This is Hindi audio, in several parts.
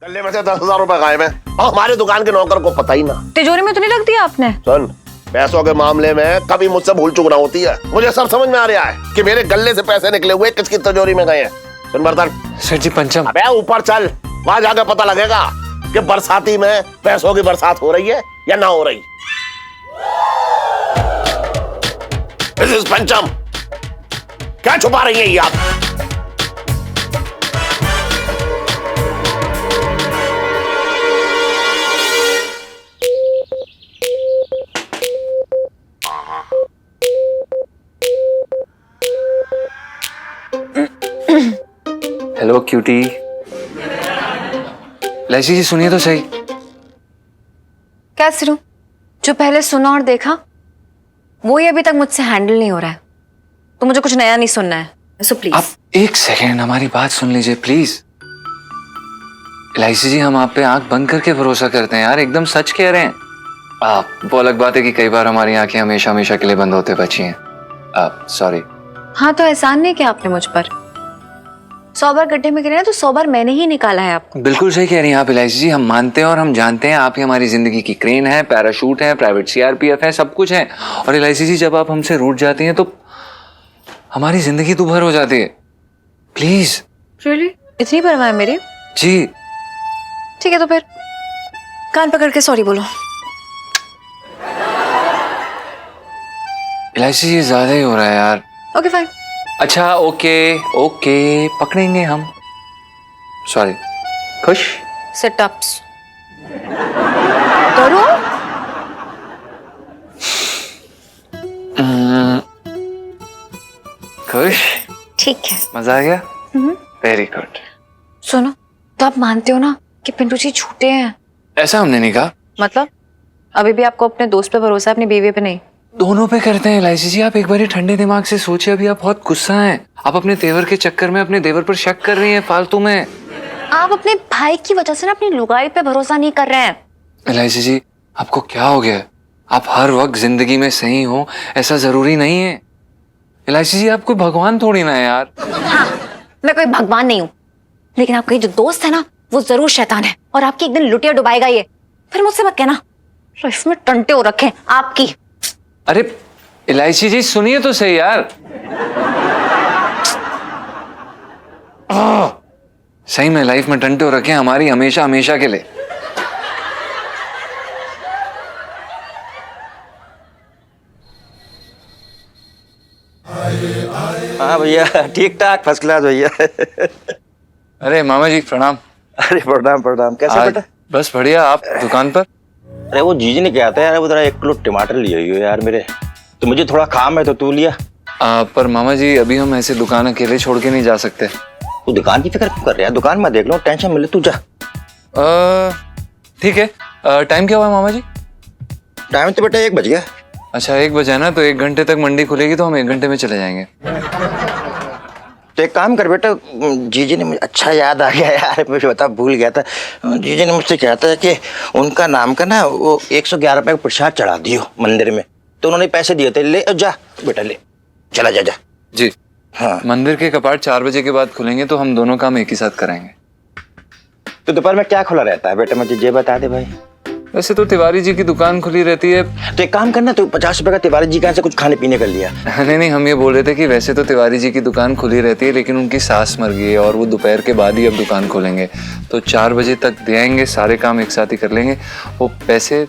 गले में से 10,000 रुपए गायब है और हमारे दुकान के नौकर को पता ही ना। तिजोरी में तो नहीं रख दिया आपने? सुन, पैसों के मामले में कभी मुझसे भूल चूक ना होती है। मुझे सब समझ में आ रहा है कि मेरे गले से पैसे निकले हुए किसकी तिजोरी में गए हैं। सुन बर्तन। सर जी पंचम। अबे ऊपर चल, वहां जाकर पता लगेगा कि बरसाती में पैसों की बरसात हो रही है या ना हो रही। This is पंचम। क्या छुपा रही है ये आप? Hello cutie. लैसी जी सुनिए तो सही। क्या सुनूं? जो पहले सुना और देखा वो ही अभी तक मुझसे हैंडल नहीं हो रहा है, तो मुझे कुछ नया नहीं सुनना है। सो प्लीज आप एक सेकेंड हमारी बात सुन लीजिए प्लीज। लैसी जी हम आप पे आंख बंद करके भरोसा करते हैं यार, एकदम सच कह रहे हैं आप। वो अलग बात है कि कई बार हमारी आंखें हमेशा हमेशा के लिए बंद होते बची हैं। सॉरी। हाँ तो एहसान नहीं किया आपने मुझ पर। 100 बार गड्ढे में गिरे हैं तो 100 बार मैंने ही निकाला है आपको। बिल्कुल सही कह रही हैं आप इलायची जी, हम मानते हैं और हम जानते हैं आप ही हमारी जिंदगी की क्रेन है, पैराशूट है, प्राइवेट सीआरपीएफ है, सब कुछ है। और इलायची जी जब आप हमसे रूठ जाती हैं तो हमारी जिंदगी दुभर हो जाती है। प्लीज। रियली? इतनी परवाह है मेरी? जी। ठीक है तो फिर कान पकड़ के सॉरी बोलो। इलायची जी ज्यादा ही हो रहा है यार। Okay fine. अच्छा ओके ओके पकड़ेंगे हम। सॉरी। खुश? सिट अप्स करो। खुश? ठीक है। मजा आ गया? Very good. सुनो, तो आप मानते हो ना कि पिंटू जी झूठे हैं? ऐसा हमने नहीं कहा। मतलब अभी भी आपको अपने दोस्त पे भरोसा है, अपनी बीवी पे नहीं? दोनों पे करते हैं इलायची जी। आप एक बार ठंडे दिमाग से सोचिए, अभी आप बहुत गुस्सा हैं। आप अपने तेवर के चक्कर में अपने देवर पर शक कर रही हैं फालतू में। आप अपने भाई की वजह से ना अपनी लुगाई पे भरोसा नहीं कर रहे हैं। इलायची जी आपको क्या हो गया? आप हर वक्त जिंदगी में सही हो ऐसा जरूरी नहीं है। इलायची जी आप कोई भगवान थोड़ी ना है यार। हाँ, मैं कोई भगवान नहीं हूँ, लेकिन आपका जो दोस्त है ना वो जरूर शैतान है और आपकी एक दिन लुटिया डुबाएगा ये। फिर मुझसे मत कहना लाइफ में टंटे हो रखे आपकी। अरे इलायची जी सुनिए तो सही यार। सही में लाइफ में टंटे हो रखे हैं हमारी हमेशा हमेशा के लिए। हाँ भैया ठीक ठाक फर्स्ट क्लास भैया। अरे मामा जी प्रणाम। अरे प्रणाम प्रणाम। कैसे बेटा? बस बढ़िया। आप दुकान पर? अरे वो जीजी ने क्या था यार, वो जरा 1 किलो टमाटर लिए हुई हो यार मेरे, तो मुझे थोड़ा काम है तो तू लिया। पर मामा जी अभी हम ऐसे दुकान अकेले छोड़ के नहीं जा सकते। तू दुकान की फिक्र क्यों कर रहा है? दुकान में देख लो, टेंशन मिले तू जा। ठीक है। टाइम क्या हुआ मामा जी? टाइम तो बेटा 1 बज गया। अच्छा 1 बजा ना, तो 1 घंटे तक मंडी खुलेगी तो हम 1 घंटे में चले जाएंगे। तो एक काम कर बेटा, जीजी ने मुझे अच्छा याद आ गया यार, मुझे बता भूल गया था। जीजी ने मुझसे कहा था कि उनका नाम का ना वो 111 रुपए का प्रसाद चढ़ा दियो मंदिर में, तो उन्होंने पैसे दिए थे। ले जा बेटा ले, चला जा जा। जी हाँ मंदिर के कपाट 4 बजे के बाद खुलेंगे तो हम दोनों काम एक ही साथ कराएंगे। तो दोपहर में क्या खुला रहता है बेटा, मुझे ये बता दे भाई। वैसे तो तिवारी जी की दुकान खुली रहती है। तो एक काम करना, तो 50 रुपए का तिवारी जी का से कुछ खाने पीने का लिया। नहीं हम ये बोल रहे थे कि वैसे तो तिवारी जी की दुकान खुली रहती है, लेकिन उनकी सास मर गई है और वो दोपहर के बाद ही अब दुकान खोलेंगे, तो 4 बजे तक दे आएंगे, सारे काम एक साथ ही कर लेंगे। वो पैसे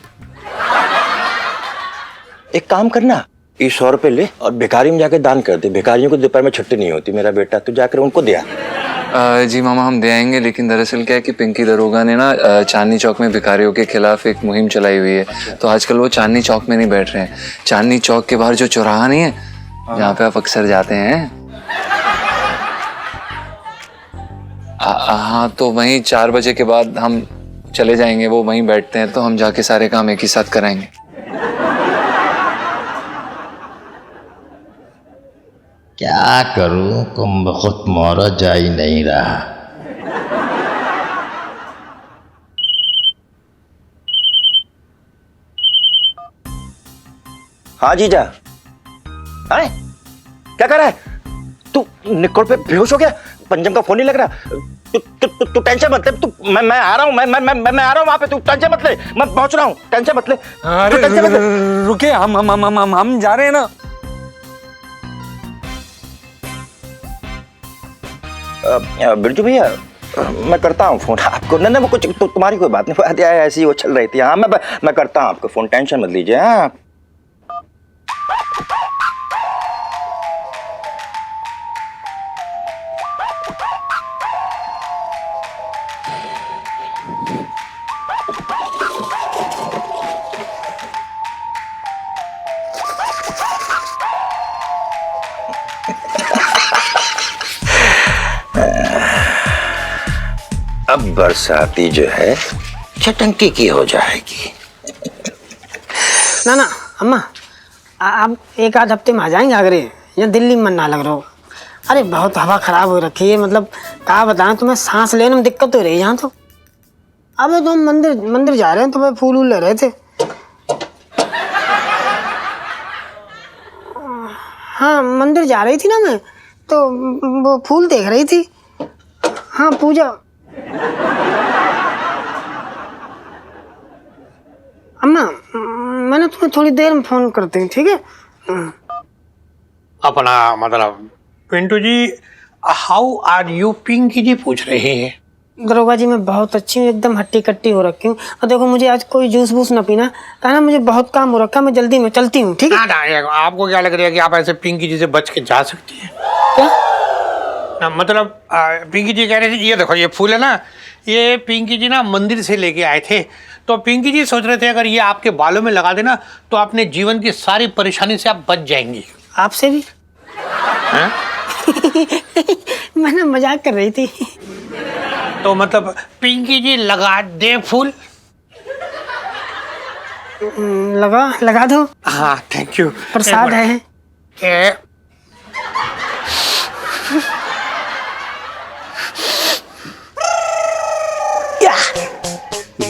एक काम करना, ये 100 रुपए ले और भिखारी में जाकर दान कर दे। भिखारियों को दोपहर में छुट्टी नहीं होती मेरा बेटा, तो जाकर उनको दिया। जी मामा हम दे आएंगे, लेकिन दरअसल क्या है कि पिंकी दरोगा ने ना चांदनी चौक में भिखारियों के खिलाफ एक मुहिम चलाई हुई है, तो आजकल वो चांदनी चौक में नहीं बैठ रहे हैं। चांदनी चौक के बाहर जो चौराहा नहीं है जहाँ पे आप अक्सर जाते हैं, हाँ तो वहीं 4 बजे के बाद हम चले जाएंगे, वो वहीं बैठते हैं, तो हम जाके सारे काम एक ही साथ कराएंगे। क्या करूं, कुंभकर्ण मोरा जा ही नहीं रहा। हाँ जीजा। अरे क्या कर रहा है तू? निकोल पे बेहोश हो गया? पंजम का फोन नहीं लग रहा? तू टेंशन मत ले, तू मैं आ रहा हूँ, मैं आ रहा हूँ वहाँ पे, तू टेंशन मत ले, मैं पहुँच रहा हूँ, टेंशन मत ले। अरे तू टेंशन मत ले। रुके, हम जा रहे हैं ना। बिरजू भैया, मैं करता हूँ फोन आपको। नहीं वो कुछ तुम्हारी कोई बात नहीं, बात ऐसी वो चल रही थी। हाँ मैं करता हूँ आपको फोन, टेंशन मत लीजिए। हाँ अब बरसाती जो है चटंकी की हो जाएगी। ना अम्मा, आप एक आध हफ्ते में आ जाएंगे आगरे, या दिल्ली में मन ना लग रहा हो। अरे बहुत हवा खराब हो रखी है, मतलब क्या बताएं तुम्हें, सांस लेने में दिक्कत हो रही है यहाँ तो। अबे तो हम मंदिर जा रहे हैं, तो मैं फूल वूल ले रहे थे। हाँ मंदिर जा रही थी ना मैं, तो वो फूल देख रही थी। हाँ पूजा। अम्मा मैंने तुम्हें थोड़ी देर में फोन करती हूँ, ठीक है? अपना मतलब Pintu ji, how are you Pinky जी पूछ रहे हैं। दरोगा जी मैं बहुत अच्छी हूँ, एकदम हट्टी कट्टी हो रखी हूँ। और देखो मुझे आज कोई जूस वूस ना पीना, कहना मुझे बहुत काम हो रखा है, मैं जल्दी में चलती हूँ, ठीक है? आपको क्या लग रहा है कि आप ऐसे पिंकी जी से बच के जा सकती हैं? क्या मतलब पिंकी जी कह रहे थे, ये देखो ये फूल है ना, ये पिंकी जी ना मंदिर से लेके आए थे। तो पिंकी जी सोच रहे थे अगर ये आपके बालों में लगा देना तो अपने जीवन की सारी परेशानी से आप बच जाएंगी। आपसे भी? मैंने मजाक कर रही थी। तो मतलब पिंकी जी लगा दे फूल? लगा दो। हाँ थैंक यू। प्रसाद है।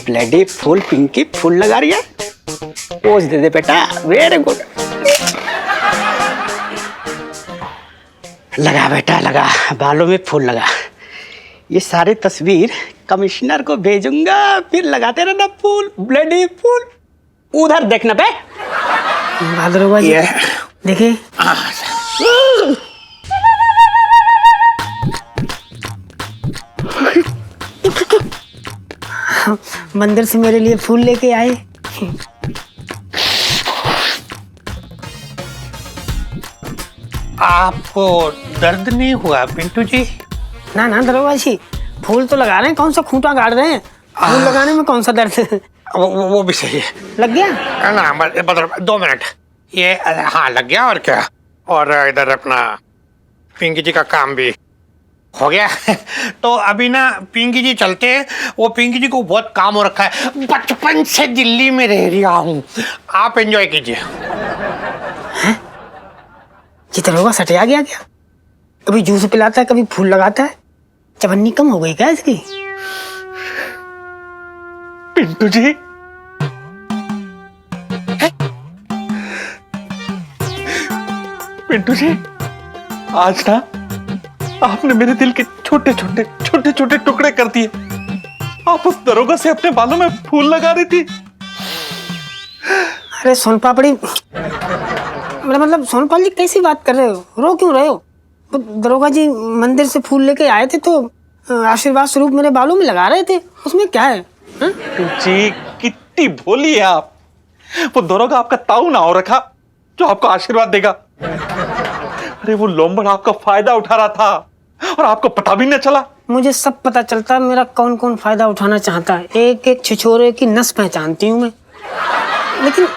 ब्लडी फुल पिंकी फुल लगा रही है, पोज दे दे बेटा, वेरी गुड। लगा बेटा लगा, बालों में फूल लगा। ये सारी तस्वीर कमिश्नर को भेजूंगा, फिर लगाते रहना फूल, ब्लडी फूल। उधर देखना बे। दरोगा जी देखिए, मंदिर से मेरे लिए फूल लेके आए। आपको दर्द नहीं हुआ पिंटू जी? ना दरोगा जी, फूल तो लगा रहे हैं, कौन सा खूंटा गाड़ रहे हैं? फूल लगाने में कौन सा दर्द? वो भी सही है। लग गया ना मतलब 2 मिनट, ये हाँ लग गया। और क्या, और इधर अपना पिंकी जी का काम भी हो गया। तो अभी ना पिंकी जी चलते हैं, वो पिंकी जी को बहुत काम हो रखा है, बचपन से दिल्ली में रह रहा हूँ। आप एंजॉय कीजिए। जी दरोगा सटिया गया क्या? कभी जूस पिलाता है, कभी फूल लगाता है। चवन्नी कम हो गई क्या इसकी? पिंटू जी पिंटू जी, आज ना आपने मेरे दिल के छोटे छोटे टुकड़े कर दिए। आप उस दरोगा से अपने बालों में फूल लगा रही थी। अरे सोन पापड़ी, मतलब सोनपाल जी कैसी बात कर रहे हो? रो क्यों रहे हो? तो दरोगा जी मंदिर से फूल लेके आए थे, तो आशीर्वाद स्वरूप मेरे बालों में लगा रहे थे, उसमें क्या है? जी कितनी भोली है आप। वो दरोगा आपका ताऊ ना हो रखा जो आपको आशीर्वाद देगा। अरे वो लोंबड़ आपका फायदा उठा रहा था और आपको पता भी नहीं चला। मुझे सब पता चलता है, मेरा कौन कौन फायदा उठाना चाहता है। एक एक छिछोरे की नस पहचानती हूँ मैं। लेकिन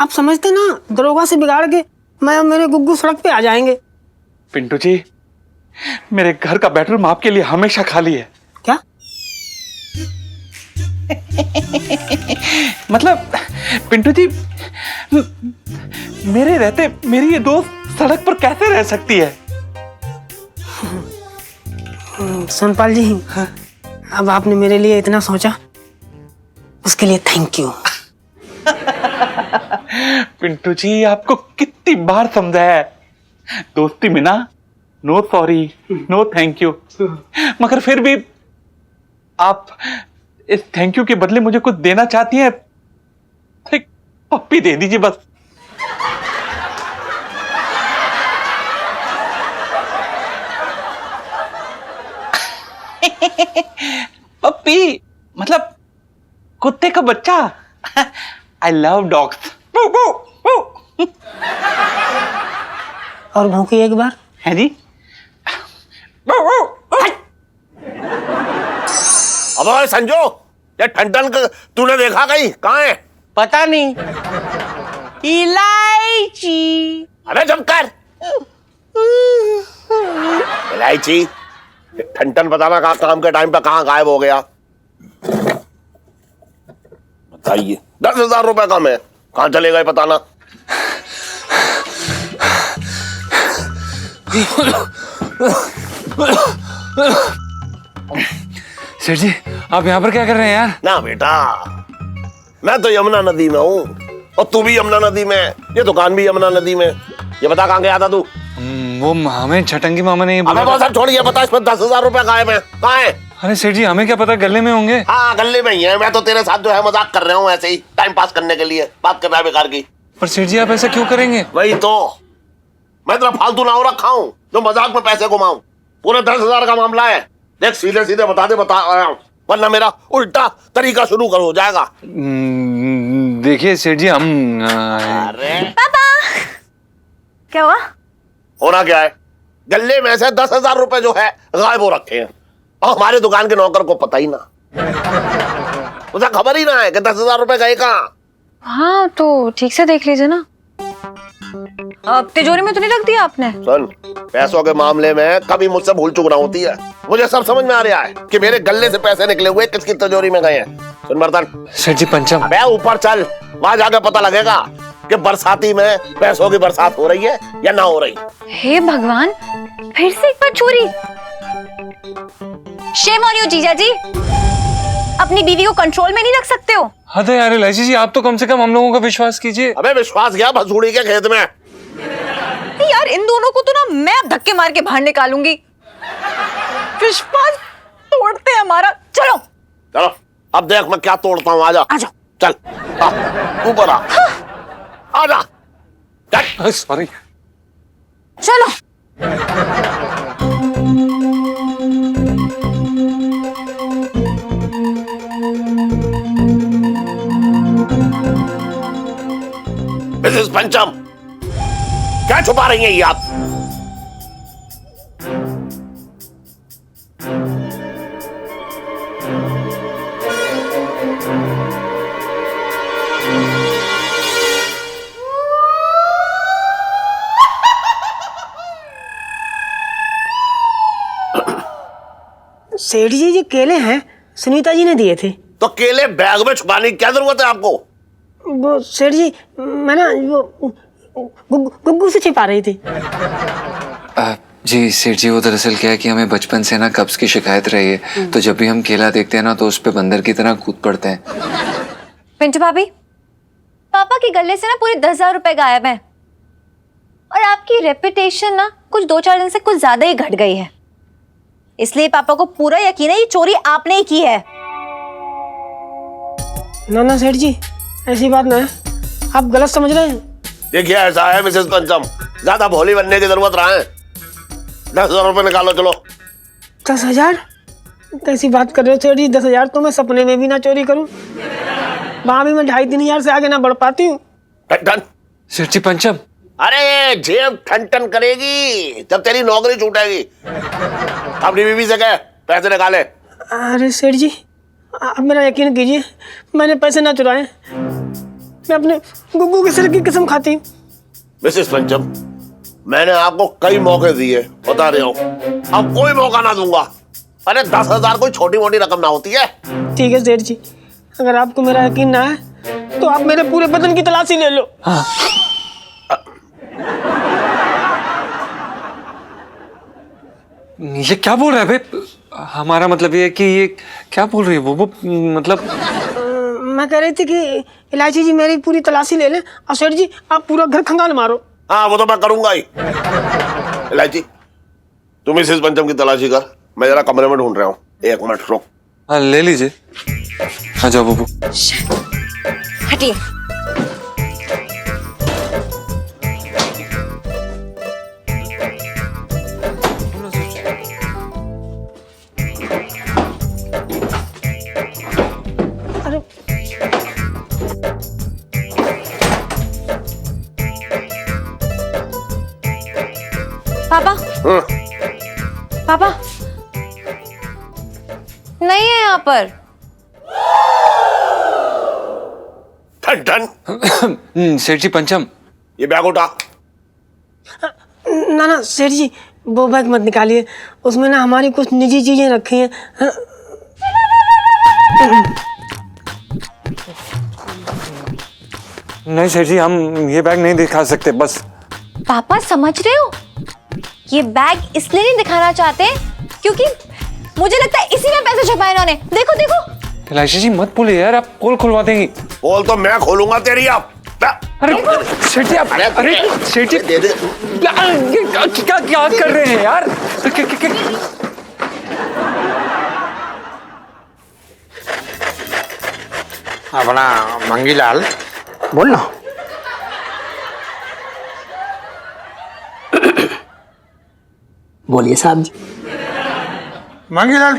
आप समझते ना, दरोगा से बिगाड़ के मैं और मेरे गुग्गू सड़क पे आ जाएंगे। पिंटू जी, मेरे घर का बेडरूम आपके लिए हमेशा खाली है। क्या मतलब पिंटू जी, मेरे रहते मेरी ये दोस्त सड़क पर कैसे रह सकती है? सोनपाल जी, अब आपने मेरे लिए इतना सोचा, उसके लिए थैंक यू। पिंटू जी, आपको कितनी बार समझाया है, दोस्ती में ना no sorry, no thank you. मगर फिर भी आप इस थैंक यू के बदले मुझे कुछ देना चाहती हैं, एक पप्पी दे दीजिए बस। पप्पी मतलब कुत्ते का बच्चा। I love dogs. और भौंकी एक बार। है जी। अब ओए संजू, ये ठंडन तूने देखा कहीं? कहाँ है? पता नहीं। इलायची। अबे चुप कर। इलायची ठंडन बताना कहाँ काम के टाइम पे कहाँ गायब हो गया? बताइए। 10,000 रुपए कम है, कहाँ चले गए बताना। सेठ जी आप यहाँ पर क्या कर रहे हैं यार? ना बेटा, मैं तो यमुना नदी में हूँ और तू भी यमुना नदी में, ये दुकान भी यमुना नदी में। ये बता कहाँ गया था तू? वो हमें छटंगी मामा ने अबे बहुत सब छोड़िए, बता इसमें 10,000 रुपए गायब है, कहाँ है? अरे सेठ जी हमें क्या पता, गले में होंगे। हाँ गले में ही है, मैं तो तेरे साथ जो है मजाक कर रहा हूँ, ऐसे ही टाइम पास करने के लिए बात कर रहा है बेकार की। पर सेठ जी आप ऐसा क्यों करेंगे? वही तो, मैं तेरा फालतू ना हो रखा हूँ जो मजाक में पैसे घुमाऊं। पूरे 10,000 का मामला है, देख सीधे सीधे बता रहा हूँ, वरना मेरा उल्टा तरीका शुरू कर हो जाएगा। देखिए सेठ जी हम अरे पापा क्या हुआ? होना क्या है, गले में से 10,000 रुपए जो है गायब हो रखे हैं और हमारे दुकान के नौकर को पता ही ना, उसे खबर ही ना है कि 10,000 रुपए गए कहाँ। हाँ तो ठीक से देख लीजिए ना। तिजोरी में तो नहीं रख दिया आपने? सुन, पैसों के मामले में कभी मुझसे भूल चूक ना होती है, मुझे सब समझ में आ रहा है कि मेरे गले से पैसे निकले हुए किसकी तिजोरी में गए हैं। सुन बर्तन। सेठ जी पंचम। अबे ऊपर चल, वहां जाके पता लगेगा कि बरसाती में पैसों की बरसात हो रही है या ना हो रही। हे भगवान, फिर से एक बार चोरी। शेम ऑन यू जीजा जी, अपनी बीवी को कंट्रोल में नहीं रख सकते हो। हाँ तो यार इलायची जी आप तो कम से कम हम लोगों का विश्वास कीजिए। अबे विश्वास गया भसूड़ी के खेत में। यार इन दोनों को तो ना मैं अब धक्के मार के बाहर निकालूंगी। विश्वास तोड़ते हैं हमारा। चलो चलो अब देख मैं क्या तोड़ता हूँ, आजा। आजा। चल ऊपर आ, आजा चल। सॉरी। चलो। मिसेस पंचम, क्या छुपा रही हैं ये आप? सेठ जी ये केले हैं, सुनीता जी ने दिए थे। तो केले बैग में छुपाने की क्या जरूरत है आपको? वो सेठ जी मैं ना वो गुग्गू से छिपा रही थी। जी सेठ जी वो दरअसल क्या है कि हमें बचपन से ना कब्ज की शिकायत रही है, तो जब भी हम केला देखते हैं ना तो उस पे बंदर की तरह कूद पड़ते हैं। पिंटू भाभी, पापा के गले से ना पूरे 10,000 रुपए गायब हैं और आपकी रेपुटेशन ना कुछ 2-4 दिन से कुछ ज्यादा ही घट गई है, इसलिए पापा को पूरा यकीन है ये चोरी आपने ही की है। ना ना सेठ जी ऐसी बात ना है, आप गलत समझ रहे हैं। देखिए ऐसा है मिसेस पंचम, ज्यादा भोली बनने की जरूरत रहा है। 10,000 रुपए निकालो चलो। 10,000? कैसी बात कर रहे हो सेठ जी? 10,000 तो मैं सपने में भी ना चोरी करूं। वहां भी मैं 2,500-3,000 से आगे ना बढ़ पाती हूँ। ठन सेठ जी पंचम। अरे जेब ठन करेगी जब तेरी नौकरी छूटेगी। अपनी बीवी से कह पैसे निकाले। अरे सेठ जी आप मेरा यकीन कीजिए, मैंने पैसे ना चुराए, मैं अपने गुग्गू के सिर की कसम खाती हूँ। मिसेस पंचम, मैंने आपको कई मौके दिए, बता रहा हूँ, अब कोई मौका ना दूंगा। अरे 10,000 कोई छोटी मोटी रकम ना होती है। ठीक है सेठ जी, अगर आपको मेरा यकीन ना है तो आप मेरे पूरे बदन की तलाशी ले लो। हाँ। ये क्या बोल रहा है बे? हमारा मतलब ये है कि ये क्या बोल रही है वो मतलब मैं कह रही थी कि इलायची जी मेरी पूरी तलाशी ले लें और सेठ जी आप पूरा घर खंगाल मारो। हाँ वो तो मैं करूंगा ही। इलायची तुम मिसेस पंचम की तलाशी कर, मैं जरा कमरे में ढूंढ रहा हूँ। 1 मिनट रुक। हाँ ले लीजिए। आ जाओ बब्बू। हटिए। पापा, पापा नहीं है यहाँ पर। ठन ठन। सेठ जी पंचम, ये बैग उठा। ना ना सेठ जी, वो बैग मत निकालिए, उसमें ना हमारी कुछ निजी चीजें रखी हैं। नहीं सेठ जी, हम ये बैग नहीं दिखा सकते बस। पापा समझ रहे हो, ये बैग इसलिए नहीं दिखाना चाहते क्योंकि मुझे लगता है इसी में पैसे छुपाए इन्होंने। देखो देखो। कैलाशी जी मत बोलिए यार, आप पोल खुलवा देंगी। पोल तो मैं खोलूंगा तेरी आप। अरे सेठ जी आप, अरे सेठ जी दे दे। क्या क्या कर रहे हैं यार? अपना मंगीलाल, बोल ना। बोलिए साहब जी। मंगीलाल,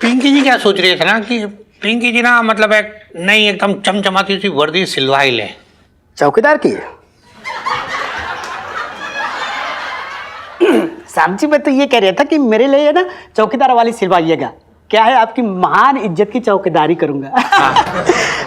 पिंकी जी क्या सोच रही थे ना कि पिंकी जी ना मतलब एक नई एकदम चमचमाती सी वर्दी सिलवाई ले। चौकीदार की साहब जी, मैं तो ये कह रहा था कि मेरे लिए ना चौकीदार वाली सिलवाइएगा। क्या है, आपकी महान इज्जत की चौकीदारी करूंगा।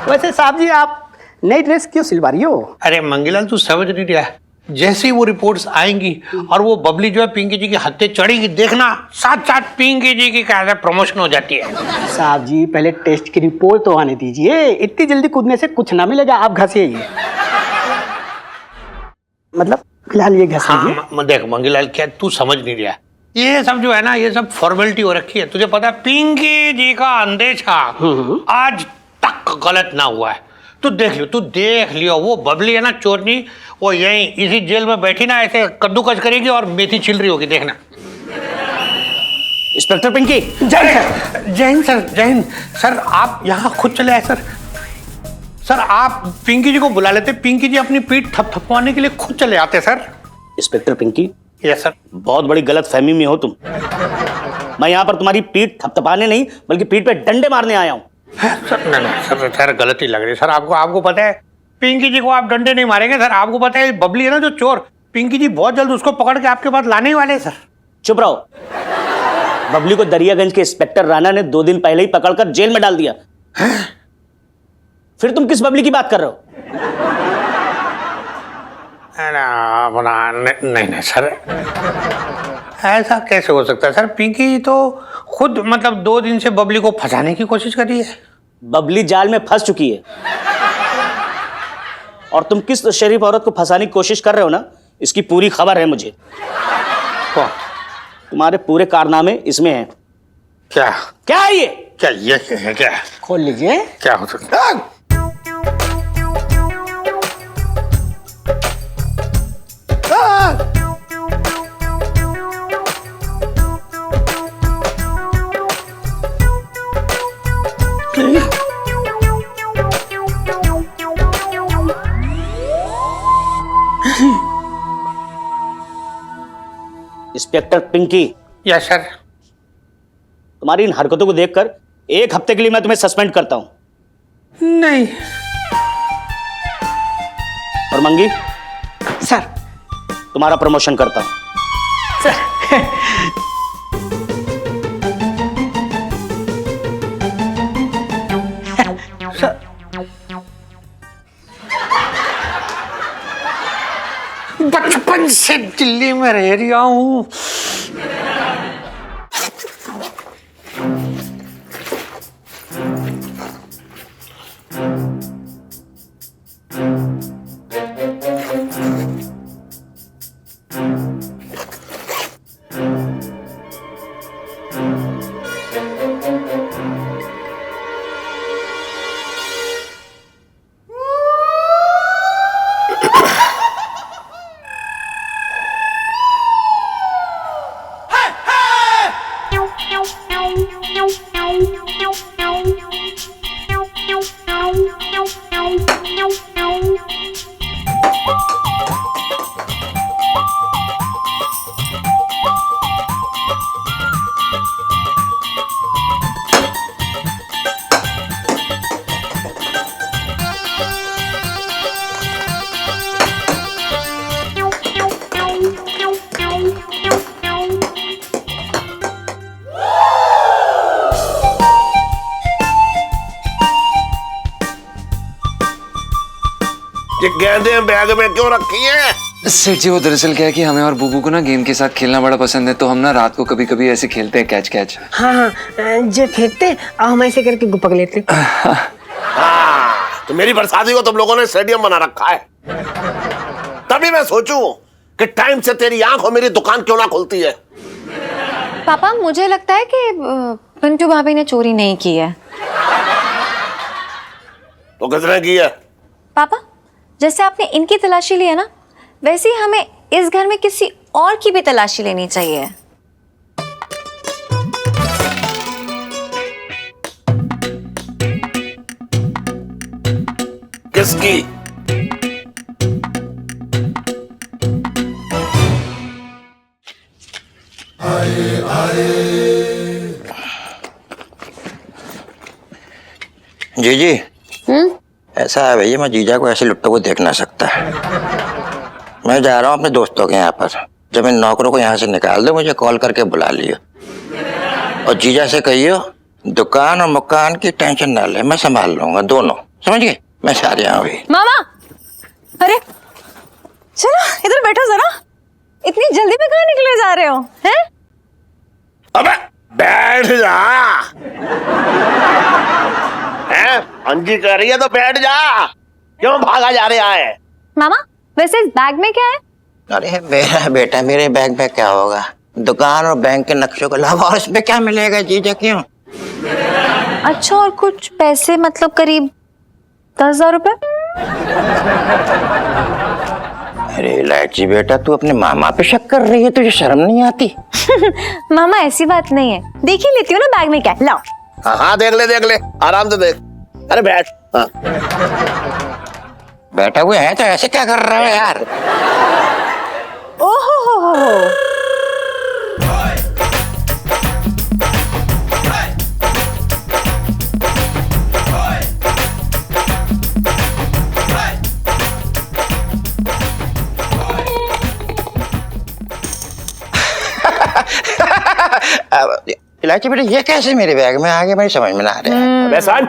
वैसे साहब जी, आप नई ड्रेस क्यों सिलवा रही हो? अरे मंगीलाल, तू समझ नहीं रहा। जैसे ही वो रिपोर्ट्स आएंगी और वो बबली जो है पिंकी जी की हत्या चढ़ेगी, देखना साथ साथ पिंकी जी की क्या प्रमोशन हो जाती है। साहब जी, पहले टेस्ट की रिपोर्ट तो आने दीजिए, इतनी जल्दी कूदने से कुछ ना मिलेगा। आप घसीइए, मतलब फिलहाल ये घसीइए। हाँ देख मंगीलाल, क्या तू समझ नहीं रहा, ये सब जो है ना, ये सब फॉर्मेलिटी हो रखी है। तुझे पता है पिंकी जी का अंदेशा आज तक गलत ना हुआ है। तू देख लियो वो बबली है ना चोरनी, वो यहीं इसी जेल में बैठी ना ऐसे कद्दूकस करेगी और मेथी छिल रही होगी, देखना। इंस्पेक्टर पिंकी। जय हिंद सर, जय हिंद सर। आप यहाँ खुद चले आए सर। सर आप पिंकी जी को बुला लेते, पिंकी जी अपनी पीठ थपथपवाने के लिए खुद चले आते sir. Inspector Pinky, yes sir. बहुत बड़ी गलत फहमी में हो तुम। मैं यहाँ पर तुम्हारी पीठ थपथपाने नहीं बल्कि पीठ पे डंडे मारने आया हूँ। सर नहीं सर गलती लग रही है सर। आपको पता है पिंकी जी को आप डंडे नहीं मारेंगे सर। आपको पता है बबली है ना जो चोर, पिंकी जी बहुत जल्द उसको पकड़ के आपके पास लाने ही वाले हैं सर। चुप रहो। बबली को दरियागंज के इंस्पेक्टर राणा ने 2 दिन पहले ही पकड़कर जेल में डाल दिया। फिर तुम किस बबली की बात कर रहे हो? नहीं सर, ऐसा कैसे हो सकता है सर? पिंकी तो खुद मतलब 2 दिन से बबली को फंसाने की कोशिश कर रही है। बबली जाल में फंस चुकी है और तुम किस शरीफ औरत को फंसाने की कोशिश कर रहे हो ना, इसकी पूरी खबर है मुझे। कौन? तुम्हारे पूरे कारनामे इसमें हैं। क्या क्या है ये? क्या ये है? क्या खोल लीजिए। क्या हो सकता है? इंस्पेक्टर पिंकी। Yes sir. तुम्हारी इन हरकतों को देखकर 1 हफ्ते के लिए मैं तुम्हें सस्पेंड करता हूं। नहीं और मंगी, सर। तुम्हारा प्रमोशन करता हूं। सर बचपन से दिल्ली में रह रहा हूं। ये गेंदे बैग में क्यों रखी है? सेठ जी वो दरअसल क्या है कि हमें और बुबू को ना गेम के साथ खेलना बड़ा पसंद है, तो हम ना रात को कभी कभी ऐसे खेलते हैं कैच कैच। हाँ हाँ, जो फेंकते और हम ऐसे करके पकड़ लेते। हाँ, तो मेरी बरसाती को तुम लोगों ने स्टेडियम बना रखा है। तभी मैं सोचूं कि टाइम से तेरी आंख और मेरी दुकान क्यों ना खुलती है। पापा मुझे लगता है कि पिंटू भाभी ने चोरी नहीं की है। तो किसने की है? पापा जैसे आपने इनकी तलाशी ली है ना, वैसे ही हमें इस घर में किसी और की भी तलाशी लेनी चाहिए। किसकी? जी ऐसा है भैया, मैं जीजा को ऐसे लुट्टों को देख ना सकता। मैं जा रहा हूँ अपने दोस्तों के यहाँ पर। जब इन नौकरों को यहाँ से निकाल दो, मुझे कॉल करके बुला लियो। और जीजा से कहियो दुकान और मकान की टेंशन ना ले, मैं संभाल लूंगा दोनों, समझ गए? मैं सारे यहाँ भी। मामा अरे चलो इधर बैठो जरा, इतनी जल्दी में कहाँ निकले जा रहे हो हैं? अबे बैठ जा। अंजी कह रही है तो बैठ जा, क्यों भागा जा रहा है? मामा वैसे इस बैग में क्या है? अरे मेरा बेटा, मेरे बैग में क्या होगा? दुकान और बैंक के नक्शों के अलावा और इसमें क्या मिलेगा जीजा? क्यों? अच्छा और कुछ पैसे, मतलब करीब 10,000 रुपए। अरे इलायची बेटा, तू अपने मामा पे शक कर रही है, तुझे शर्म नहीं आती? मामा ऐसी बात नहीं है, देख ही लेती हूँ ना बैग में क्या। लाओ। हाँ देख ले आराम से देख। अरे बैठ। हाँ। बैठा हुए हैं तो ऐसे क्या कर रहे हो यार? ओहो हो। इलायची बेटा, ये कैसे मेरे बैग में आ गया? मेरी समझ में ना आ रहा है। अबे सन,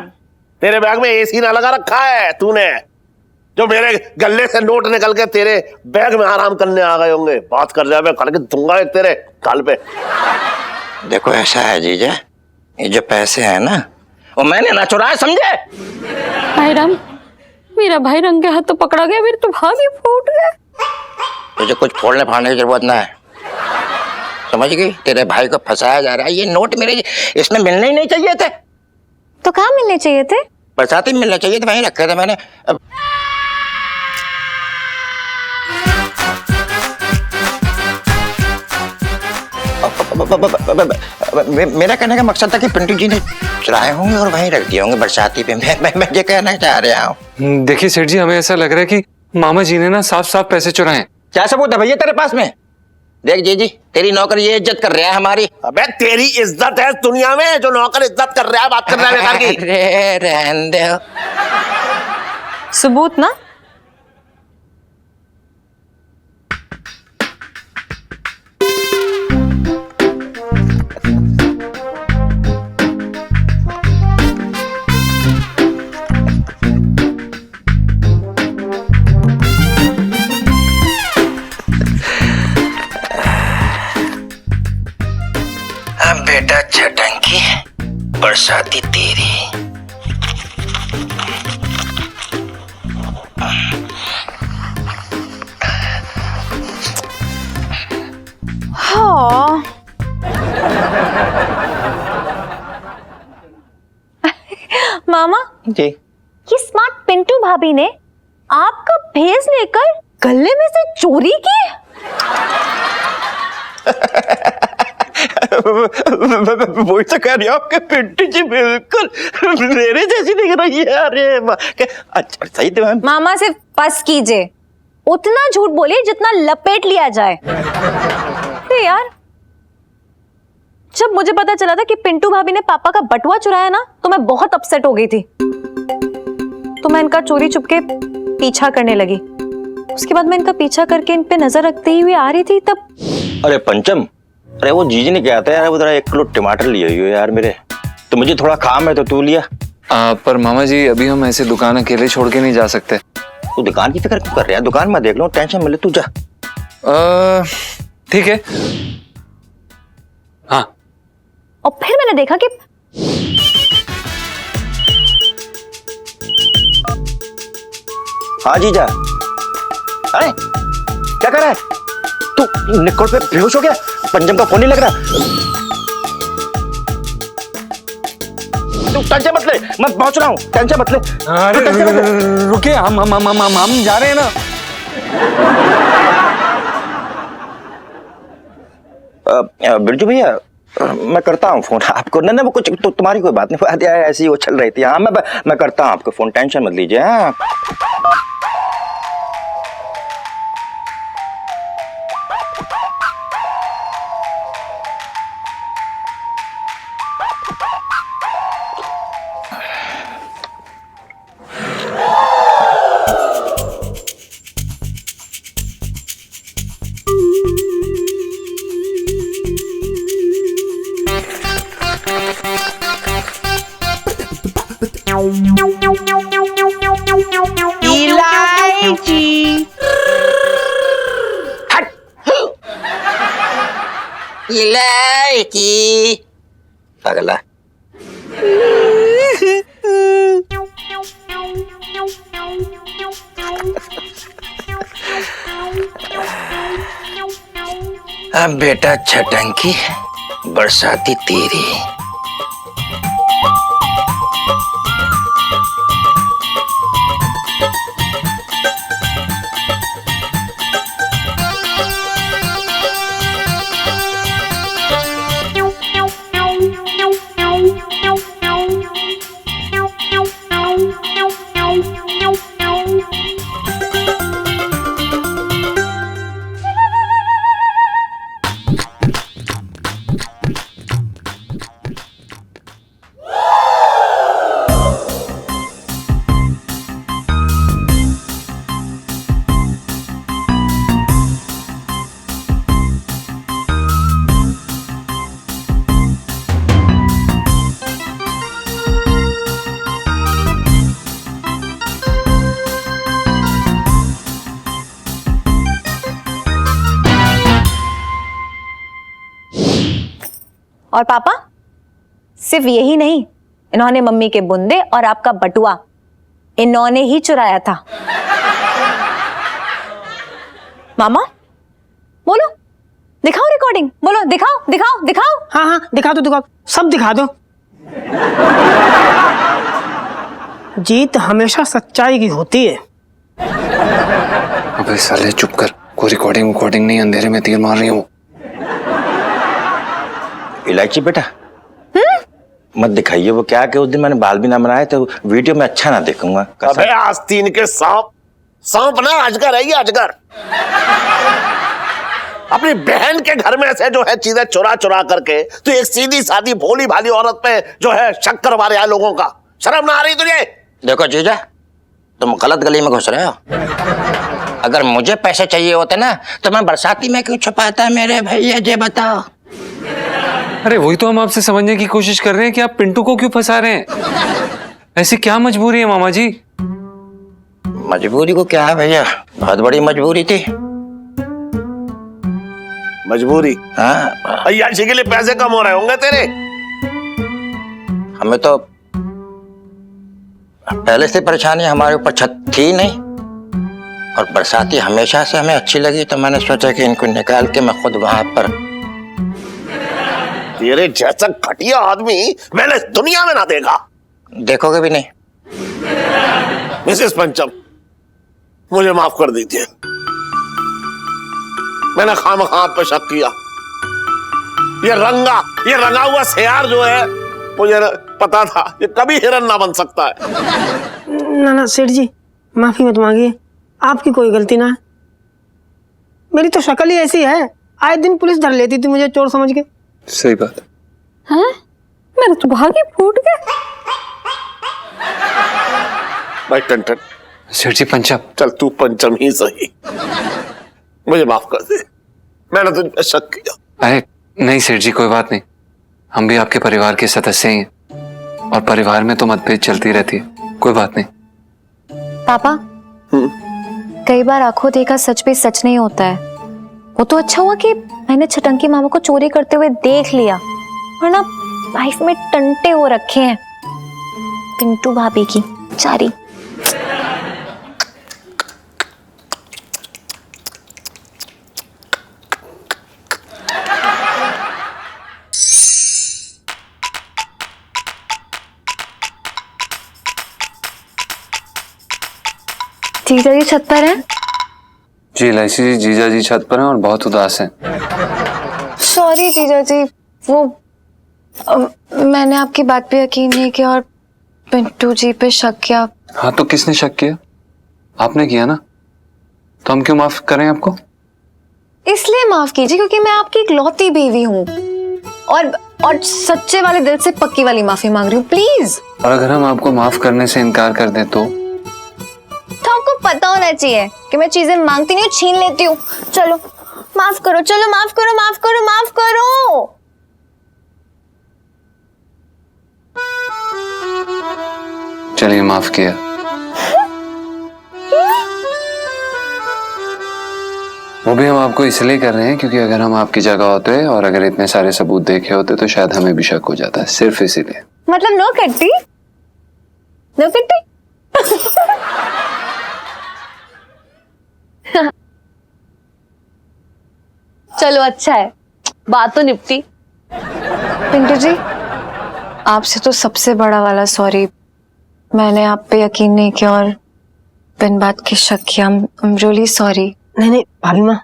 तेरे बैग में एसी ना लगा रखा है तूने, जो मेरे गले से नोट निकल के तेरे बैग में आराम करने आ गए होंगे। बात कर रहा है, करके दूंगा एक तेरे काल पे। देखो ऐसा है जीजा, ये जो पैसे हैं ना, वो मैंने ना चुराए, समझे? भाई राम, मेरा भाई रंगे हाथ तो पकड़ा गया, मेरे तो भाग ही फूट गए। तुझे कुछ फोड़ने फाड़ने की जरूरत ना है, समझ गई? तेरे भाई को फंसाया जा रहा है। ये नोट मेरे इसमें मिलने ही नहीं चाहिए थे। तो कहाँ मिलने चाहिए थे? बरसाती में मिलना चाहिए थे, वहीं रखे थे मैंने। मेरा कहने का मकसद था कि पिंटू जी ने चुराए होंगे और वहीं रख दिए होंगे बरसाती पे। मैं ये कहना चाह रहा हूँ। देखिए सेठ जी, हमें ऐसा लग रहा है कि मामा जी ने ना साफ साफ पैसे चुराए। क्या सबूत है भैया तेरे पास में? देख जी, तेरी नौकर ये इज्जत कर रहा है हमारी। अबे तेरी इज्जत है दुनिया में, जो नौकर इज्जत कर रहा है, बात कर रहा है बेकार की। अरे रहने दो। सबूत ना? बेटा छटंकी, बरसाती तेरी। हाँ। मामा जी, ये स्मार्ट पिंटू भाभी ने आपका भेस लेकर गले में से चोरी की? वही तो कह रही हूँ, आपके पिंटू जी बिल्कुल मेरे जैसी दिख रही है। अरे अच्छा सही तो मैम। मामा सिर्फ बस कीजिए, उतना झूठ बोलिए जितना लपेट लिया जाए। अरे यार, जब मुझे पता चला था कि पिंटू भाभी ने पापा का बटुआ चुराया ना, तो मैं बहुत अपसेट हो गई थी। तो मैं इनका चोरी चुपके पीछा करने लगी। उसके बाद मैं इनका पीछा करके इन पे नजर रखते हुए आ रही थी, तब अरे पंचम, अरे वो जीजी ने क्या था यार, वो जरा 1 किलो टमाटर लिए हुए यार मेरे, तो मुझे थोड़ा काम है तो तू लिया। पर मामा जी, अभी हम ऐसे दुकान अकेले छोड़ के नहीं जा सकते। तू दुकान की फिक्र क्यों कर रहा है? दुकान में देख लो, टेंशन मिले तू जा। ठीक है। हाँ। और फिर मैंने देखा कि हाँ जीजा। अरे क्या कर रहा है तू? निकोल पे बेहोश हो गया? पंजम का फोन नहीं लग रहा? तू टेंशन मत ले, मैं पहुंच रहा हूँ, टेंशन मत ले। अरे रुकिए, हम जा रहे हैं ना। बिरजू भैया, मैं करता हूँ फोन आपको। ना वो कुछ तो तुम्हारी कोई बात नहीं, ऐसी वो चल रही थी। हाँ मैं करता हूँ आपको फोन, टेंशन मत लीजिए। हाँ इलायची अगला। अब बेटा छटंकी बरसाती तेरी। और पापा, सिर्फ यही नहीं, इन्होंने मम्मी के बुंदे और आपका बटुआ इन्होंने ही चुराया था। मामा बोलो, दिखाओ रिकॉर्डिंग, बोलो दिखाओ दिखाओ दिखाओ। हाँ हाँ दिखा दो, दिखाओ, सब दिखा दो। जीत हमेशा सच्चाई की होती है। अबे साले चुप कर, कोई रिकॉर्डिंग नहीं, अंधेरे में तीर मार रही हूँ। इलायची बेटा मत दिखाइए वो क्या कि उस दिन मैंने बाल भी ना बनाए तो वीडियो में अच्छा ना देखूंगा। अबे आस्तीन के सांप ना अजगर है ये, अजगर। अपनी बहन के घर में से जो है चीजें चुरा चुरा करके तो एक सीधी सादी भोली भाली औरत पे जो है शक करवा रहा है लोगों का। शर्म ना आ रही तुझे? देखो जीजा, तुम गलत गली में घुस रहे हो। अगर मुझे पैसे चाहिए होते ना तो मैं बरसाती में क्यों छुपाता मेरे भैया, ये बताओ। अरे वही तो हम आपसे समझने की कोशिश कर रहे हैं कि आप पिंटू को क्यों फंसा रहे हैं। ऐसी क्या मजबूरी है मामा जी? मजबूरी को क्या है भैया, बहुत बड़ी मजबूरी थी। मजबूरी? हाँ अय्याशी के लिए पैसे कम हो रहे होंगे तेरे। हमें तो पहले से परेशानी हमारे ऊपर छत थी नहीं, और बरसाती हमेशा से हमें अच्छी लगी तो मैंने सोचा कि इनको निकाल के मैं खुद वहां पर। तेरे जैसा घटिया आदमी मैंने दुनिया में ना देखा। देखोगे भी नहीं। मिसेस पंचम, मुझे माफ कर दीजिए, मैंने खामखा आप पे शक किया। ये रंगा हुआ सियार जो है मुझे पता था ये कभी हिरन ना बन सकता है। ना सेठ जी माफी मत मांगिए, आपकी कोई गलती ना है। मेरी तो शक्ल ही ऐसी है, आए दिन पुलिस धर लेती थी मुझे चोर समझ के। सही बात। हाँ, मेरा तो भाग्य फूट गया। भाई टन सेठ जी पंचम। चल तू पंचम ही सही, मुझे माफ कर दे, मैंने तुझ पे शक किया। अरे नहीं सेठ जी, कोई बात नहीं, हम भी आपके परिवार के सदस्य हैं और परिवार में तो मतभेद चलती रहती है, कोई बात नहीं। पापा कई बार आंखों देखा सच भी सच नहीं होता है। वो तो अच्छा हुआ कि मैंने छटंकी मामा को चोरी करते हुए देख लिया, वरना लाइफ में टंटे हो रखे हैं पिंटू भाभी की चारी। जीजा जी छत पर हैं? जी इलायची जी, जीजा जी छत पर हैं और बहुत उदास हैं। सॉरी जीजा जी, वो मैंने आपकी बात पे यकीन नहीं किया और पिंटू जी पे शक किया। हाँ तो किसने शक किया? आपने किया ना, तो हम क्यों माफ करें आपको? इसलिए माफ कीजिए क्योंकि मैं आपकी इकलौती बीवी हूँ और सच्चे वाले दिल से पक्की वाली माफी मांग रही हूँ, प्लीज। और अगर हम आपको माफ करने से इनकार कर दें तो आपको पता होना चाहिए कि मैं चीजें मांगती नहीं हूँ, छीन लेती हूँ। चलो माफ करो, चलो माफ करो, माफ करो, माफ करो। चलिए माफ किया। वो भी हम आपको इसलिए कर रहे हैं क्योंकि अगर हम आपकी जगह होते और अगर इतने सारे सबूत देखे होते तो शायद हमें भी शक हो जाता है, सिर्फ इसीलिए। मतलब नो कट्टी, नो कट्टी। चलो अच्छा है, बात तो निपटी। पिंटू जी, आपसे तो सबसे बड़ा वाला सॉरी। मैंने आप पे यकीन नहीं किया और बिन बात के शक किया। I'm really sorry। नहीं भाभी माँ,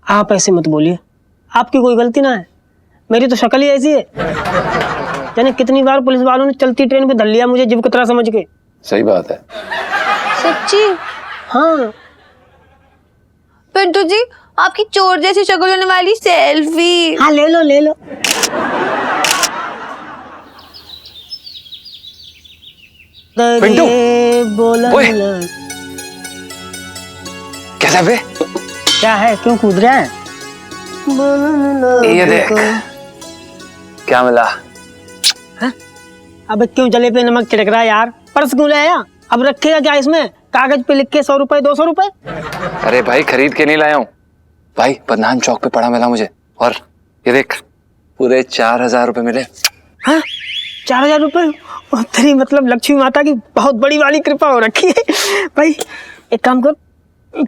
आप ऐसे मत बोलिए, आपकी कोई गलती ना है, मेरी तो शक्ल ही ऐसी है। यानी कितनी बार पुलिस वालों ने चलती ट्रेन पे धर लिया मुझे जीव कतरा समझ के। सही बात है। सच्ची? हाँ पिंटू जी, आपकी चोर जैसी शक्ल होने वाली सेल्फी। हाँ ले लो ले लो। पिंटू, बोला ओए। कैसा बे? क्या है, क्यों कूद रहा है? ये देख क्या मिला। अब क्यों जले पे नमक छिड़क रहा है यार? पर्स क्यों लाया? अब रखेगा क्या इसमें? कागज पे लिख के 100 रुपए 200 रुपए। अरे भाई खरीद के नहीं लाया हूँ भाई, बदनाम चौक पे पड़ा मिला मुझे। और ये देख पूरे 4000 रुपए मिले। हाँ 4000 रुपए? तेरी मतलब लक्ष्मी माता की बहुत बड़ी वाली कृपा हो रखी है भाई। एक काम कर,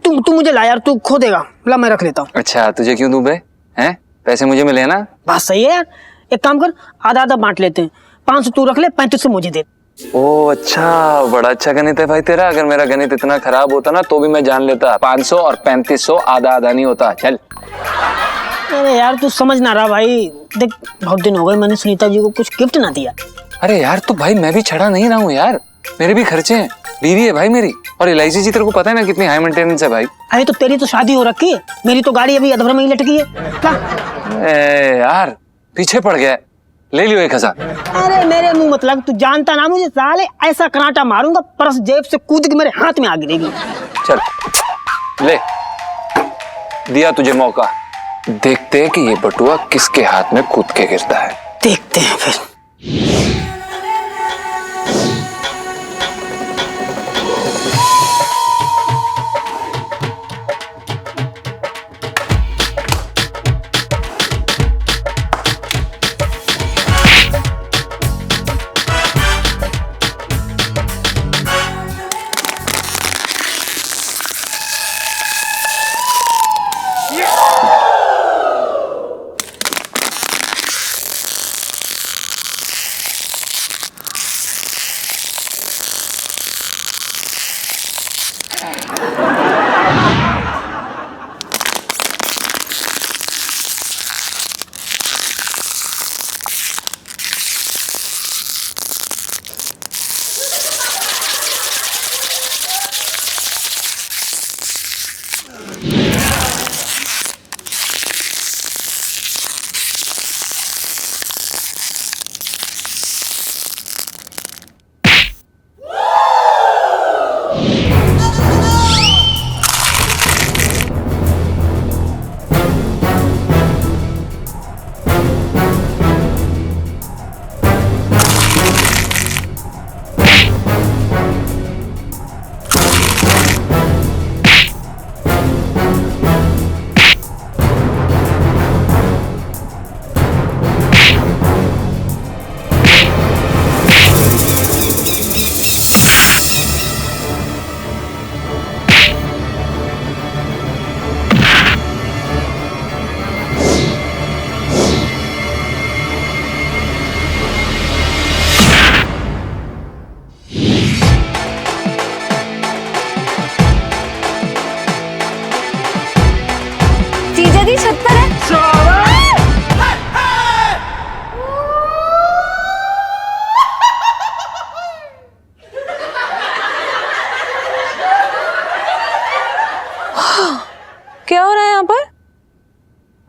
तू मुझे ला यार, तू खो देगा, ला मैं रख लेता हूँ। अच्छा तुझे क्यों दूं बे? हैं पैसे मुझे मिले ना। बात सही है यार, एक काम कर आधा आधा बांट लेते हैं, 500 तू रख ले, 3500 मुझे दे। ओ अच्छा, बड़ा अच्छा गणित है भाई तेरा। अगर मेरा गणित इतना खराब होता ना तो भी मैं जान लेता। 500 और 3500 आधा आधा नहीं होता। चल। अरे यार तू समझ ना रहा भाई, देख बहुत दिन हो गए मैंने सुनीता जी को कुछ गिफ्ट ना दिया। अरे यार तो भाई मैं भी छड़ा नहीं रहा हूँ यार, मेरे भी खर्चे हैं, बीवी है भाई मेरी। और इलायची जी तेरे को पता है ना कितनी हाई मेंटेनेंस है भाई। अरे तो तेरी तो शादी हो रखी है, मेरी तो गाड़ी अभी अधवर में ही लटकी है। यार पीछे पड़ गया, ले लियो 1000। अरे मेरे मुंह मतलब, तू जानता ना मुझे, साले ऐसा कराटा मारूंगा पर्स जेब से कूद के मेरे हाथ में आ गिरेगी। चल ले, दिया तुझे मौका, देखते हैं कि ये बटुआ किसके हाथ में कूद के गिरता है। देखते हैं फिर।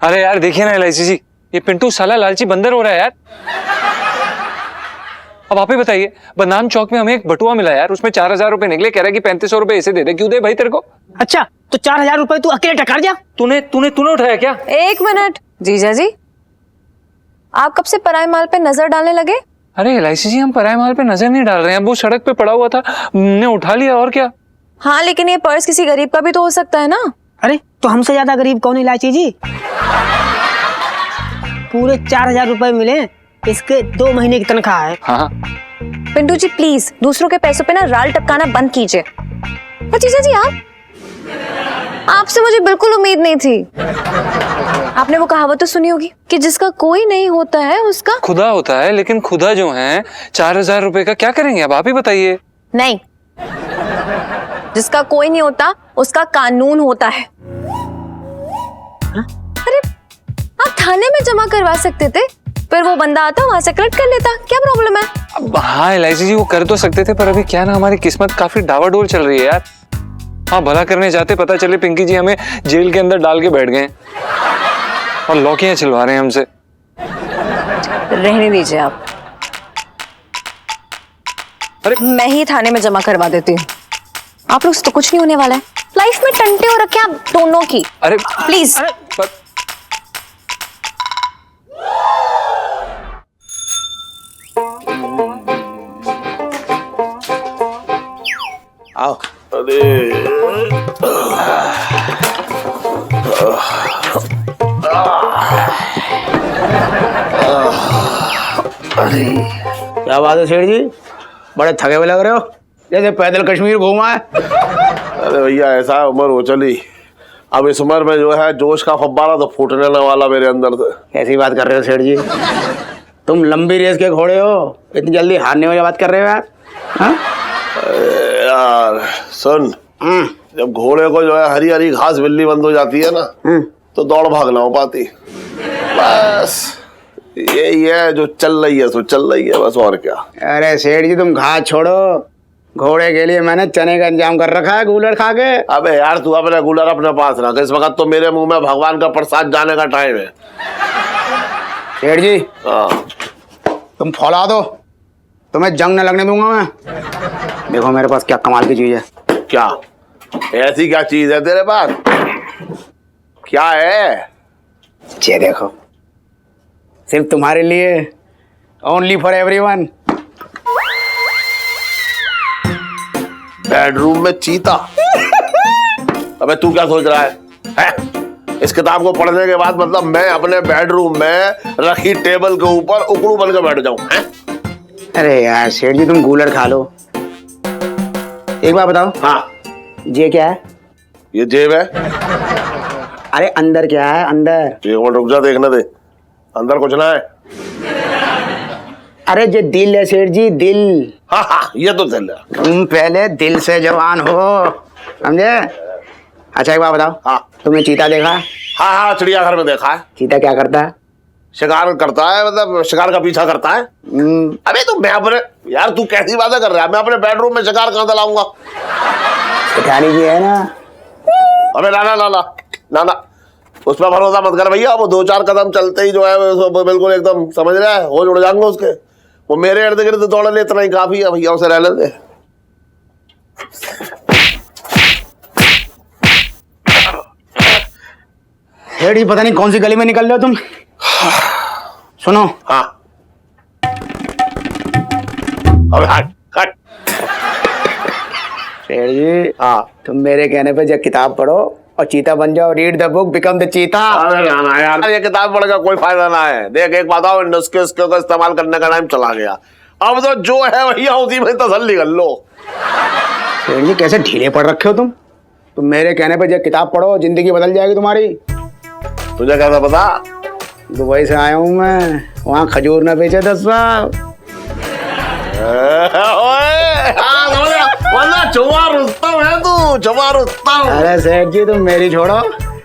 अरे यार देखिए ना एलआईसी जी, ये पिंटू साला लालची बंदर हो रहा है यार। अब आप ही बताइए, बदनाम चौक में हमें एक बटुआ मिला यार, उसमें 4000 रुपए निकले, कह रहा है कि 3500 रुपए इसे दे दे। क्यों दे भाई तेरे को? अच्छा तो 4000 रुपए तू अकेले टकार जा। तूने तूने तूने उठाया क्या? एक मिनट जीजा जी, आप कब से पराये माल पे नजर डालने लगे? अरे एलआईसी जी, हम पराये माल पे नजर नहीं डाल रहे हैं, वो सड़क पे पड़ा हुआ था, हमने उठा लिया और क्या। हाँ लेकिन ये पर्स किसी गरीब का भी तो हो सकता है ना। अरे तो हमसे ज्यादा गरीब कौन इलायची जी? पूरे 4000 रुपए मिले, इसके 2 महीने की तनख्वाह है। हाँ पिंटू जी प्लीज दूसरों के पैसों पे ना राल टपकाना बंद कीजिए। पर जीजा जी आपसे मुझे बिल्कुल उम्मीद नहीं थी। आपने वो कहावत तो सुनी होगी कि जिसका कोई नहीं होता है उसका खुदा होता है, लेकिन खुदा जो है 4000 रुपए का क्या करेंगे अब आप ही बताइए। नहीं, जिसका कोई नहीं होता उसका कानून होता है। अरे आप थाने में जमा करवा सकते थे, फिर वो बंदा आता वहां से कलेक्ट कर लेता, क्या प्रॉब्लम है? अब हाँ एलआईसी जी वो कर तो सकते थे, पर अभी क्या ना हमारी किस्मत काफी डावाडोल चल रही है यार। हाँ भला करने जाते, पता चले पिंकी जी हमें जेल के अंदर डाल के बैठ गए और लौकियां छिलवा रहे हैं हमसे। रहने दीजिए आप, अरे मैं ही थाने में जमा करवा देती हूँ। आप लोग से तो कुछ नहीं होने वाला है। लाइफ में टंटे हो रखे आप दोनों की। अरे प्लीज आओ। अरे क्या बात है सेठ जी, बड़े थके हुए लग रहे हो, जैसे पैदल कश्मीर घूमा है। अरे भैया ऐसा उम्र हो चली, अब इस उम्र में जो है जोश का फव्वारा तो फूटने न वाला मेरे अंदर से। कैसी बात कर रहे हो सेठ जी, तुम लंबी रेस के घोड़े हो, इतनी जल्दी हारने वाली बात कर रहे हो यार? हाँ? यार सुन, जब घोड़े को जो है हरी हरी घास बिल्ली बंद हो जाती है ना, तो दौड़ भाग ना हो पाती। बस यही है जो चल रही है, सो चल रही है बस, और क्या। अरे सेठ जी तुम घास छोड़ो, घोड़े के लिए मैंने चने का इंतजाम कर रखा है गूलर खा के। अबे यार तू अपने गूलर अपने पास रख, इस वक्त तो मेरे मुंह में भगवान का प्रसाद जाने का टाइम है। सेठ जी हाँ तुम फौला दो, तुम्हें जंग न लगने दूंगा मैं। देखो मेरे पास क्या कमाल की चीज है। क्या ऐसी क्या चीज है तेरे पास? क्या है? ये देखो, सिर्फ तुम्हारे लिए, ओनली फॉर एवरीवन। बेडरूम में चीता? अबे तू क्या सोच रहा है? इस किताब को पढ़ने के बाद मतलब मैं अपने बेडरूम में रखी टेबल के ऊपर उकड़ू बन के बैठ जाऊं? अरे यार सेठ जी तुम गूलर खा लो, एक बार बताओ। हाँ ये क्या है? ये जेब है। अरे अंदर क्या है अंदर? एक मिनट रुक जा, देखने दे, अंदर कुछ ना है। अरे ये दिल है सेठ जी, दिल। हाँ हाँ ये तो चल रहा। तुम पहले दिल से जवान हो, समझे? अच्छा एक बात बताओ, हाँ तुमने चीता देखा? हाँ हाँ चिड़ियाघर में देखा है। चीता क्या करता है? शिकार करता है, मतलब शिकार का पीछा करता है। अबे तो मैं अपने, यार तू कैसी बातें कर रहा है? मैं अपने बेडरूम में शिकार कहाँ लाऊंगा? सिखानी की है ना। अबे ना ना ना ना ना ना, उस पर भरोसा मत कर भैया। वो 2-4 कदम चलते ही जो है वो बिल्कुल एकदम समझ रहा है होश उड़ जाएंगे उसके। वो मेरे इर्द गिर्द दौड़ ले इतना ही काफी है भैया, उसे रहने दे। सेठ जी पता नहीं कौन सी गली में निकल रहे हो तुम। सुनो। हाँ अबे हट हट। सेठ जी हाँ तुम मेरे कहने पे जब किताब पढ़ो और चीता बन जाओ, read the book become the चीता। अरे ना ना यार, ये किताब पढ़ का कोई फायदा ना है। देख एक बात आओ, नुस्खे का इस्तेमाल करने का टाइम चला गया, अब तो जो है भैया उसी में तसल्ली कर लो। सेठ जी कैसे ढीले पड़ रखे हो तुम मेरे कहने पे जब किताब पढ़ो जिंदगी बदल जाएगी तुम्हारी। तुझे कैसा पता? दुबई से आया हूँ मैं, वहाँ खजूर न बेचे 10 साल। छुआ रुस्तम है तू, छुआ रुस्तम। अरे सेठ जी तुम मेरी छोड़ो,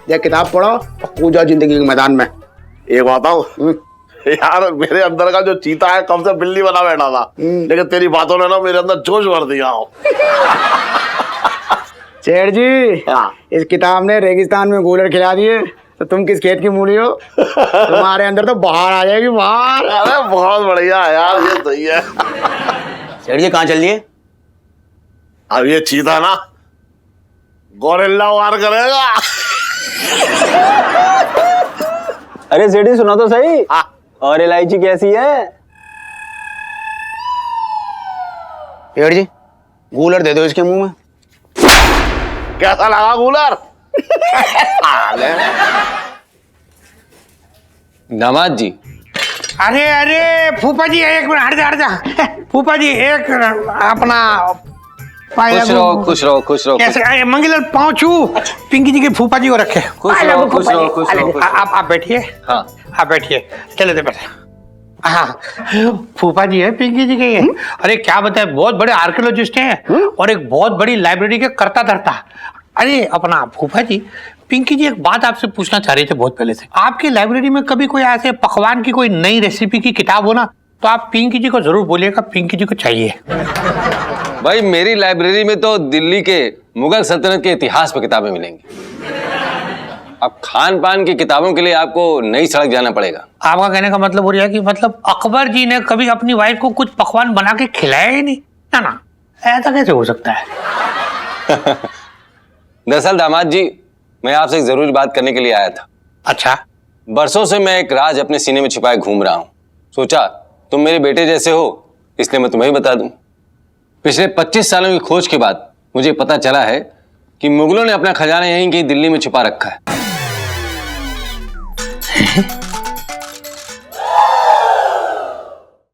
जब किताब पढ़ो और कूद जाओ जिंदगी के मैदान में। एक बात बताऊं यार, मेरे अंदर का जो चीता है कब से बिल्ली बना बैठा था, लेकिन तेरी बातों ने ना मेरे अंदर जोश भर दिया हो। सेठ जी हाँ। इस किताब ने रेगिस्तान में गूलर खिला दिए, तो तुम किस खेत की मूली हो? तुम्हारे अंदर तो बाहर आ जाएगी, बाहर। अरे बहुत बढ़िया है यार, ये सही है। सेठ जी कहाँ चल रही है? अब ये चीता ना गोरिल्ला वार करेगा। अरे सेठ जी सुना तो सही। और इलायची कैसी है? सेठ जी कूलर दे दो इसके मुंह में। कैसा लगा कूलर? दामाद जी, अरे अरे फूफा जी, एक मिनट हट जा। फूफा जी एक अपना खुश रहो खुश रहो खुश रहो। कैसे मंगल पाँव छू पिंकी जी के फूफा जी को रखे। खुश रहो खुश रहो खुश रहो। आप बैठिए। हाँ आप बैठिए, चले दे बैठे। हाँ फूफा जी है पिंकी जी के ये। अरे क्या बताए, बहुत बड़े आर्कियोलॉजिस्ट हैं और एक बहुत बड़ी लाइब्रेरी के करता धरता। अरे अपना फूफा जी, पिंकी जी एक बात आपसे पूछना चाह रही थे बहुत पहले से। आपकी लाइब्रेरी में कभी कोई ऐसे पकवान की कोई नई रेसिपी की किताब हो ना, तो आप पिंकी जी को जरूर बोलिएगा, पिंकी जी को चाहिए। भाई मेरी लाइब्रेरी में तो दिल्ली के मुगल सल्तनत के इतिहास पर किताबें मिलेंगी। अब खान पान की किताबों के लिए आपको नई सड़क जाना पड़ेगा। आपका कहने का मतलब हो रहा है कि मतलब अकबर जी ने कभी अपनी वाइफ को कुछ पकवान बना के खिलाया ही नहीं? ना ना, ऐसा कैसे हो सकता है? दरअसल दामाद जी, मैं आपसे एक जरूरी बात करने के लिए आया था। अच्छा। बरसों से मैं एक राज अपने सीने में छिपाए घूम रहा हूं। सोचा तुम मेरे बेटे जैसे हो, इसलिए मैं तुम्हें बता दूं। पिछले 25 सालों की खोज के बाद मुझे पता चला है कि मुगलों ने अपना खजाना यहीं कहीं दिल्ली में छुपा रखा है।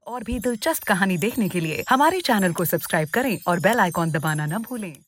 और भी दिलचस्प कहानी देखने के लिए हमारे चैनल को सब्सक्राइब करें और बेल आइकॉन दबाना न भूलें।